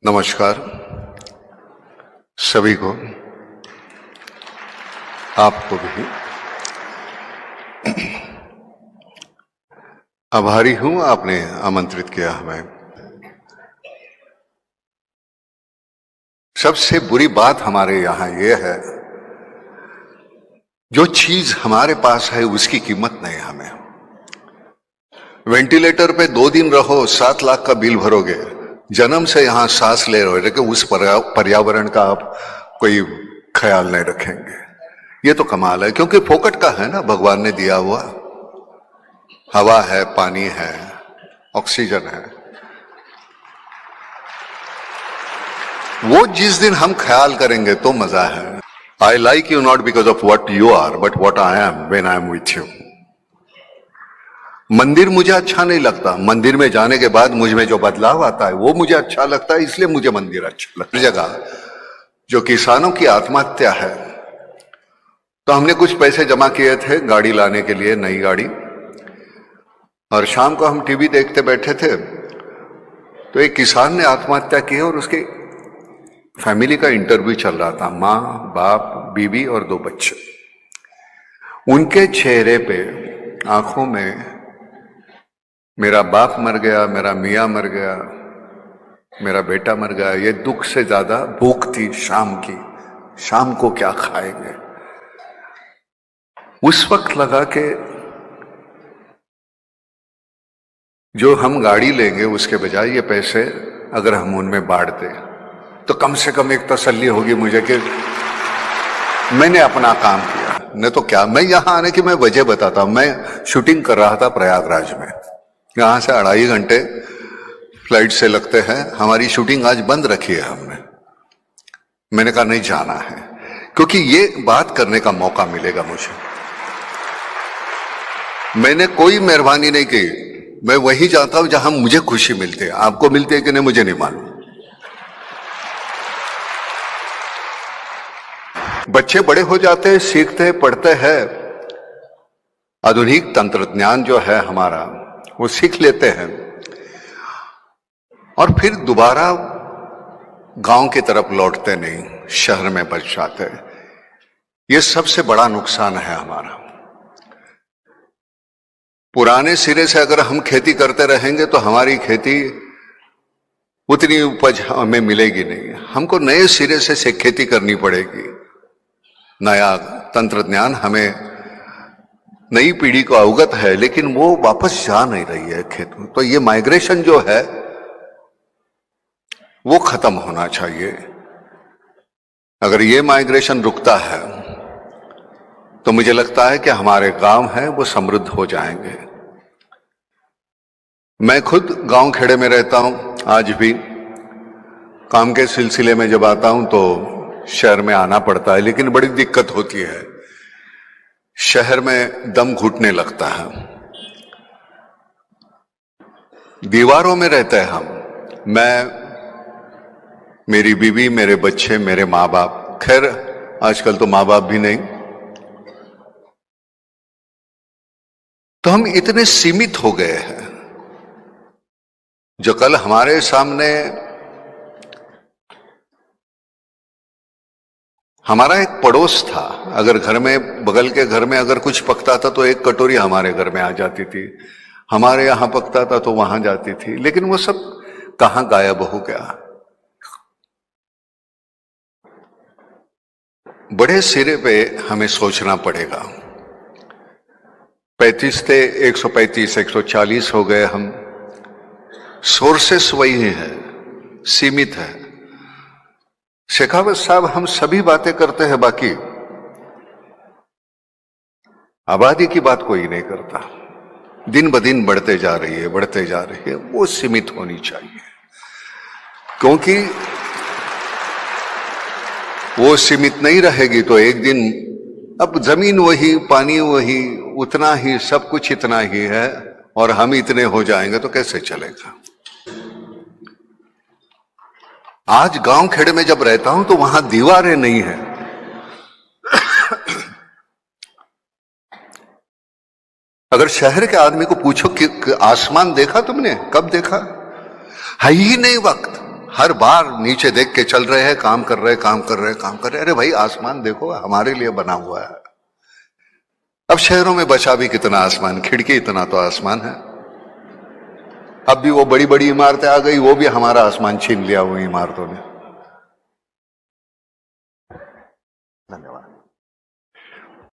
नमस्कार सभी को, आपको भी। आभारी हूं आपने आमंत्रित किया हमें। सबसे बुरी बात हमारे यहां यह है, जो चीज हमारे पास है उसकी कीमत नहीं हमें। वेंटिलेटर पे 2 दिन रहो, 7 लाख का बिल भरोगे। जन्म से यहां सांस ले रहे हो, लेकिन उस पर्यावरण का आप कोई ख्याल नहीं रखेंगे। ये तो कमाल है, क्योंकि फोकट का है ना, भगवान ने दिया हुआ। हवा है, पानी है, ऑक्सीजन है। वो जिस दिन हम ख्याल करेंगे तो मजा है। I like you not because of what you are, but what I am when I am with you. मंदिर मुझे अच्छा नहीं लगता, मंदिर में जाने के बाद मुझ में जो बदलाव आता है वो मुझे अच्छा लगता है, इसलिए मुझे मंदिर अच्छा लगता है। जगह जो किसानों की आत्महत्या है, तो हमने कुछ पैसे जमा किए थे गाड़ी लाने के लिए, नई गाड़ी। और शाम को हम टीवी देखते बैठे थे, तो एक किसान ने आत्महत्या की और उसके फैमिली का इंटरव्यू चल रहा था। माँ, बाप, बीवी और 2 बच्चे। उनके चेहरे पे, आंखों में, मेरा बाप मर गया, मेरा मियाँ मर गया, मेरा बेटा मर गया, ये दुख से ज्यादा भूख थी शाम की। शाम को क्या खाएंगे। उस वक्त लगा कि जो हम गाड़ी लेंगे उसके बजाय ये पैसे अगर हम उनमें बांट दें तो कम से कम एक तसल्ली होगी मुझे कि मैंने अपना काम किया। नहीं तो क्या, मैं यहां आने की मैं वजह बताता हूं। मैं शूटिंग कर रहा था प्रयागराज में। यहां से 2.5 घंटे फ्लाइट से लगते हैं। हमारी शूटिंग आज बंद रखी है हमने। मैंने कहा नहीं, जाना है, क्योंकि ये बात करने का मौका मिलेगा मुझे। मैंने कोई मेहरबानी नहीं की। मैं वही जाता हूं जहां मुझे खुशी मिलती है। आपको मिलती है कि नहीं मुझे नहीं मालूम। बच्चे बड़े हो जाते हैं, सीखते हैं, पढ़ते हैं। आधुनिक तंत्रज्ञान जो है हमारा, वो सीख लेते हैं और फिर दोबारा गांव की तरफ लौटते नहीं, शहर में बच जाते हैं। ये सबसे बड़ा नुकसान है हमारा। पुराने सिरे से अगर हम खेती करते रहेंगे तो हमारी खेती उतनी उपज हमें मिलेगी नहीं। हमको नए सिरे से खेती करनी पड़ेगी। नया तंत्रज्ञान हमें, नई पीढ़ी को अवगत है, लेकिन वो वापस जा नहीं रही है खेत में। तो ये माइग्रेशन जो है वो खत्म होना चाहिए। अगर ये माइग्रेशन रुकता है तो मुझे लगता है कि हमारे गांव हैं वो समृद्ध हो जाएंगे। मैं खुद गांव खेड़े में रहता हूं। आज भी काम के सिलसिले में जब आता हूं तो शहर में आना पड़ता है, लेकिन बड़ी दिक्कत होती है। शहर में दम घुटने लगता है। दीवारों में रहते हैं हम। मैं, मेरी बीवी, मेरे बच्चे, मेरे माँ बाप। खैर आजकल तो माँ बाप भी नहीं। तो हम इतने सीमित हो गए हैं। जो कल हमारे सामने हमारा एक पड़ोस था, अगर घर में, बगल के घर में अगर कुछ पकता था तो एक कटोरी हमारे घर में आ जाती थी। हमारे यहां पकता था तो वहां जाती थी। लेकिन वो सब कहां गायब हो गया। बड़े सिरे पे हमें सोचना पड़ेगा। 35 थे, 135, 140 हो गए हम। सोर्सेस वही है, सीमित है। शेखावत साहब, हम सभी बातें करते हैं, बाकी आबादी की बात कोई नहीं करता। दिन ब दिन बढ़ते जा रही है, बढ़ते जा रही है। वो सीमित होनी चाहिए, क्योंकि वो सीमित नहीं रहेगी तो एक दिन, अब जमीन वही, पानी वही, उतना ही, सब कुछ इतना ही है, और हम इतने हो जाएंगे तो कैसे चलेगा। आज गांव खेड़े में जब रहता हूं तो वहां दीवारें नहीं है। अगर शहर के आदमी को पूछो कि आसमान देखा तुमने, कब देखा, है ही नहीं वक्त। हर बार नीचे देख के चल रहे हैं, काम कर रहे हैं, काम कर रहे हैं, काम कर रहे हैं। अरे भाई आसमान देखो, हमारे लिए बना हुआ है। अब शहरों में बचा भी कितना आसमान, खिड़की इतना तो आसमान है। अब भी वो बड़ी बड़ी इमारतें आ गई, वो भी हमारा आसमान छीन लिया हुई इमारतों ने। धन्यवाद।